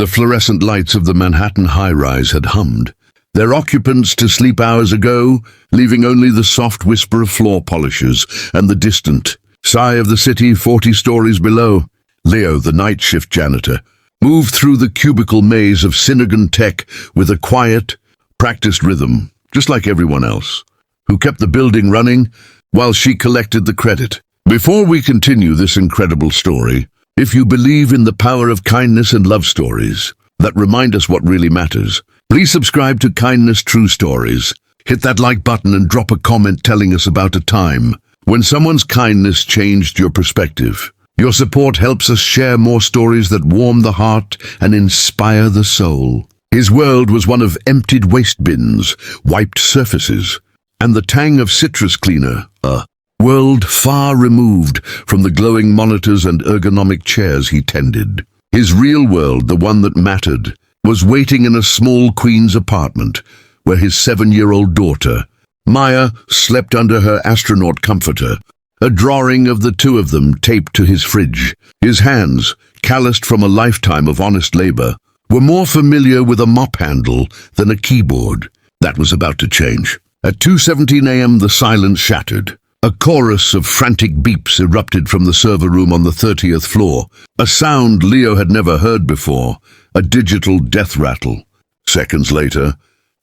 The fluorescent lights of the Manhattan high-rise had hummed, their occupants to sleep hours ago, leaving only the soft whisper of floor polishers and the distant sigh of the city 40 stories below. Leo, the night shift janitor, moved through the cubicle maze of Synagogue tech with a quiet, practiced rhythm, just like everyone else, who kept the building running while she collected the credit. Before we continue this incredible story, if you believe in the power of kindness and love stories that remind us what really matters, please subscribe to Kindness True Stories. Hit that like button and drop a comment telling us about a time when someone's kindness changed your perspective. Your support helps us share more stories that warm the heart and inspire the soul. His world was one of emptied waste bins, wiped surfaces, and the tang of citrus cleaner, a world far removed from the glowing monitors and ergonomic chairs he tended. His real world, the one that mattered, was waiting in a small Queens apartment where his 7-year-old daughter, Maya, slept under her astronaut comforter, a drawing of the two of them taped to his fridge. His hands, calloused from a lifetime of honest labor, were more familiar with a mop handle than a keyboard. That was about to change. At 2:17 a.m. the silence shattered. A chorus of frantic beeps erupted from the server room on the 30th floor, a sound Leo had never heard before, a digital death rattle. Seconds later,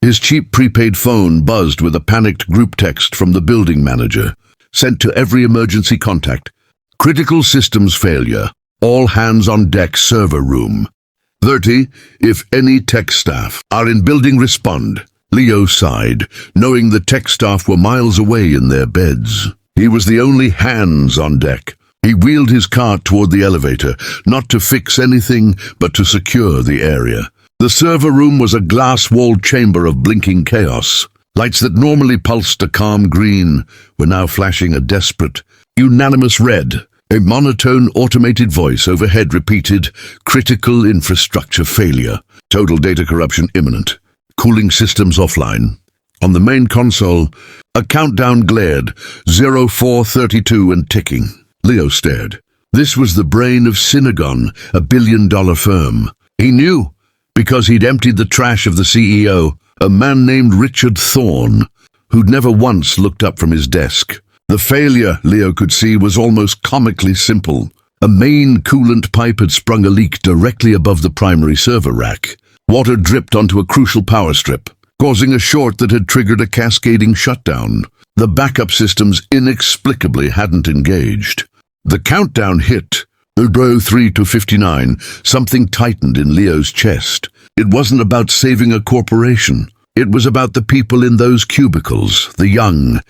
his cheap prepaid phone buzzed with a panicked group text from the building manager, sent to every emergency contact. Critical systems failure. All hands on deck server room. 30, if any tech staff are in building, respond. Leo sighed, knowing the tech staff were miles away in their beds. He was the only hands on deck. He wheeled his cart toward the elevator, not to fix anything, but to secure the area. The server room was a glass-walled chamber of blinking chaos. Lights that normally pulsed a calm green were now flashing a desperate, unanimous red. A monotone automated voice overhead repeated, "Critical infrastructure failure. Total data corruption imminent. Cooling systems offline." On the main console, a countdown glared, 0432 and ticking. Leo stared. This was the brain of Synagogue, a billion-dollar firm. He knew, because he'd emptied the trash of the CEO, a man named Richard Thorne, who'd never once looked up from his desk. The failure, Leo could see, was almost comically simple. A main coolant pipe had sprung a leak directly above the primary server rack. Water dripped onto a crucial power strip, causing a short that had triggered a cascading shutdown. The backup systems inexplicably hadn't engaged. The countdown hit. 03 to 59, something tightened in Leo's chest. It wasn't about saving a corporation. It was about the people in those cubicles, the young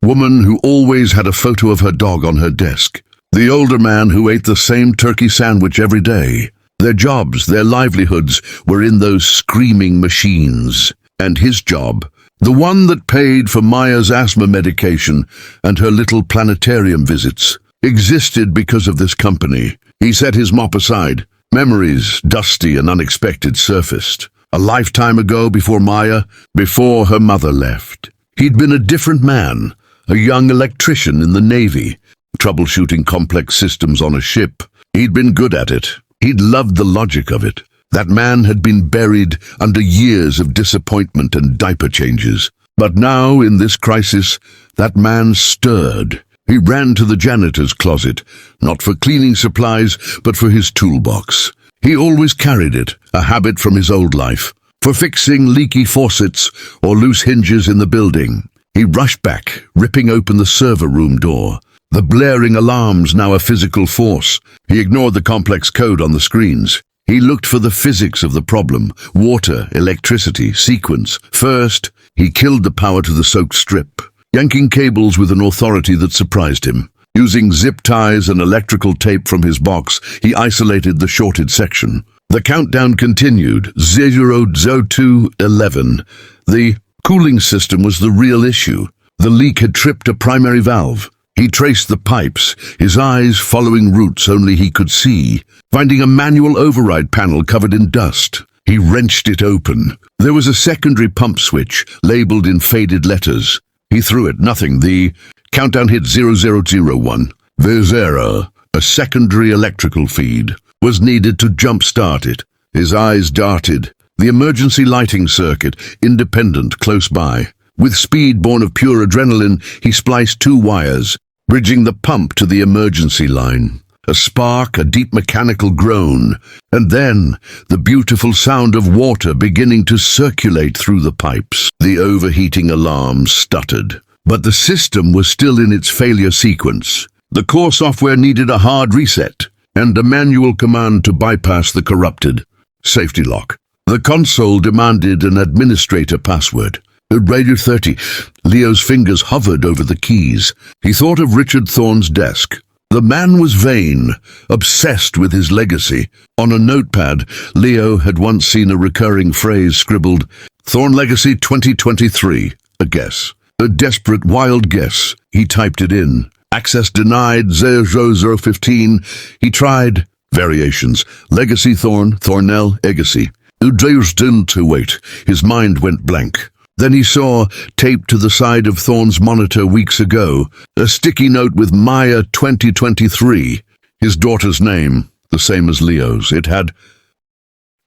woman who always had a photo of her dog on her desk, the older man who ate the same turkey sandwich every day. Their jobs, their livelihoods, were in those screaming machines. And his job, the one that paid for Maya's asthma medication and her little planetarium visits, existed because of this company. He set his mop aside. Memories, dusty and unexpected, surfaced. A lifetime ago, before Maya, before her mother left. He'd been a different man, a young electrician in the Navy, troubleshooting complex systems on a ship. He'd been good at it. He'd loved the logic of it. That man had been buried under years of disappointment and diaper changes. But now, in this crisis, that man stirred. He ran to the janitor's closet, not for cleaning supplies, but for his toolbox. He always carried it, a habit from his old life, for fixing leaky faucets or loose hinges in the building. He rushed back, ripping open the server room door. The blaring alarms now a physical force. He ignored the complex code on the screens. He looked for the physics of the problem: water, electricity, sequence. First, he killed the power to the soaked strip, yanking cables with an authority that surprised him. Using zip ties and electrical tape from his box, he isolated the shorted section. The countdown continued, 00211. The cooling system was the real issue. The leak had tripped a primary valve. He traced the pipes, his eyes following routes only he could see, finding a manual override panel covered in dust. He wrenched it open. There was a secondary pump switch, labeled in faded letters. He threw it, nothing. The countdown hit 0001. There's error. A secondary electrical feed was needed to jump-start it. His eyes darted. The emergency lighting circuit, independent, close by. With speed born of pure adrenaline, he spliced 2 wires, bridging the pump to the emergency line. A spark, a deep mechanical groan, and then the beautiful sound of water beginning to circulate through the pipes. The overheating alarm stuttered, but the system was still in its failure sequence. The core software needed a hard reset and a manual command to bypass the corrupted safety lock. The console demanded an administrator password. Radio 30. Leo's fingers hovered over the keys. He thought of Richard Thorne's desk. The man was vain, obsessed with his legacy. On a notepad, Leo had once seen a recurring phrase scribbled, "Thorne Legacy 2023, a guess." A desperate, wild guess. He typed it in. Access denied, 00015. He tried. Variations. Legacy Thorne, Thornell, Legacy. Udayrsden to wait. His mind went blank. Then he saw, taped to the side of Thorne's monitor weeks ago, a sticky note with Maya 2023, his daughter's name, the same as Leo's. It had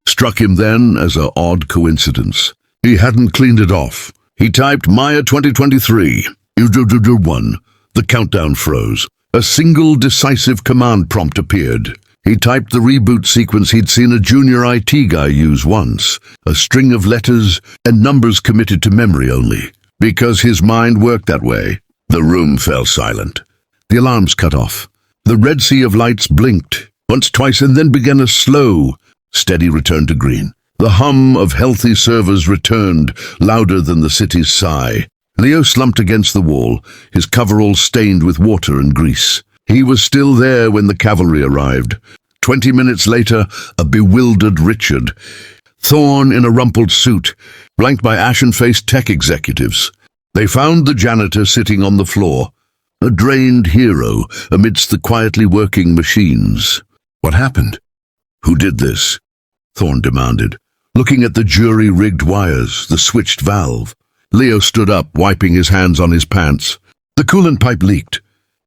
struck him then as an odd coincidence. He hadn't cleaned it off. He typed Maya 2023. 1. The countdown froze. A single decisive command prompt appeared. He typed the reboot sequence he'd seen a junior IT guy use once, a string of letters and numbers committed to memory only. Because his mind worked that way, the room fell silent. The alarms cut off. The red sea of lights blinked, once, twice, and then began a slow, steady return to green. The hum of healthy servers returned, louder than the city's sigh. Leo slumped against the wall, his coverall stained with water and grease. He was still there when the cavalry arrived. 20 minutes later, a bewildered Richard. Thorne in a rumpled suit, flanked by ashen-faced tech executives. They found the janitor sitting on the floor, a drained hero amidst the quietly working machines. What happened? Who did this? Thorne demanded, looking at the jury-rigged wires, the switched valve. Leo stood up, wiping his hands on his pants. The coolant pipe leaked.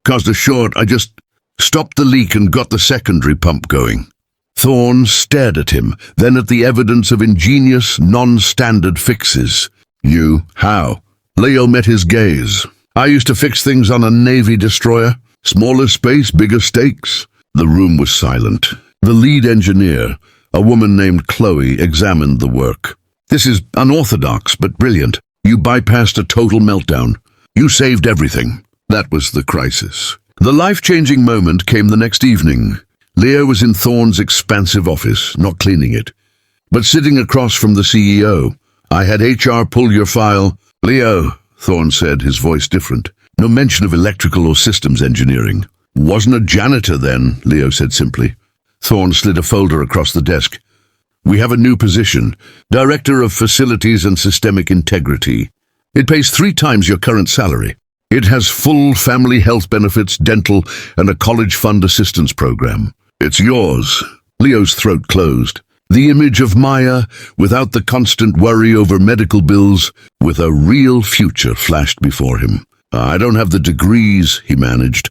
Caused a short. I just stopped the leak and got the secondary pump going. Thorne stared at him, then at the evidence of ingenious, non-standard fixes. You? How? Leo met his gaze. I used to fix things on a Navy destroyer. Smaller space, bigger stakes. The room was silent. The lead engineer, a woman named Chloe, examined the work. This is unorthodox, but brilliant. You bypassed a total meltdown. You saved everything. That was the crisis. The life-changing moment came the next evening. Leo was in Thorne's expansive office, not cleaning it, but sitting across from the CEO. I had HR pull your file. Leo, Thorne said, his voice different. No mention of electrical or systems engineering. Wasn't a janitor then, Leo said simply. Thorne slid a folder across the desk. We have a new position, Director of Facilities and Systemic Integrity. It pays 3 times your current salary. It has full family health benefits, dental, and a college fund assistance program. It's yours. Leo's throat closed. The image of Maya, without the constant worry over medical bills, with a real future flashed before him. I don't have the degrees, he managed.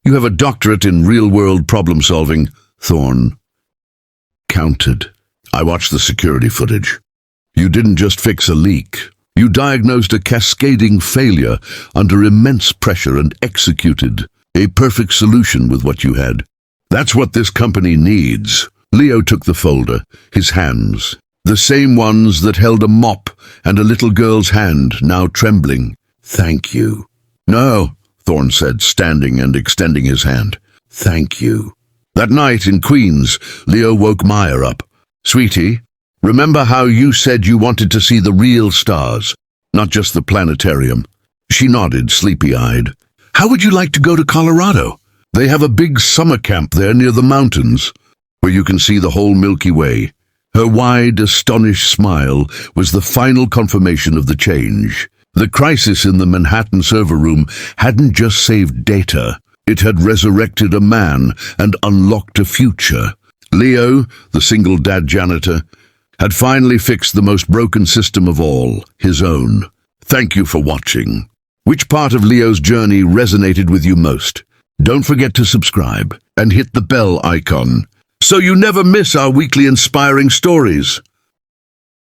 You have a doctorate in real-world problem-solving, Thorne countered. I watched the security footage. You didn't just fix a leak. You diagnosed a cascading failure under immense pressure and executed a perfect solution with what you had. That's what this company needs. Leo took the folder, his hands, the same ones that held a mop and a little girl's hand, now trembling. Thank you. No, Thorne said, standing and extending his hand. Thank you. That night in Queens, Leo woke Maya up. Sweetie, remember how you said you wanted to see the real stars, not just the planetarium? She nodded, sleepy-eyed. How would you like to go to Colorado? They have a big summer camp there near the mountains, where you can see the whole Milky Way. Her wide, astonished smile was the final confirmation of the change. The crisis in the Manhattan server room hadn't just saved data. It had resurrected a man and unlocked a future. Leo, the single dad janitor, had finally fixed the most broken system of all, his own. Thank you for watching. Which part of Leo's journey resonated with you most? Don't forget to subscribe and hit the bell icon so you never miss our weekly inspiring stories.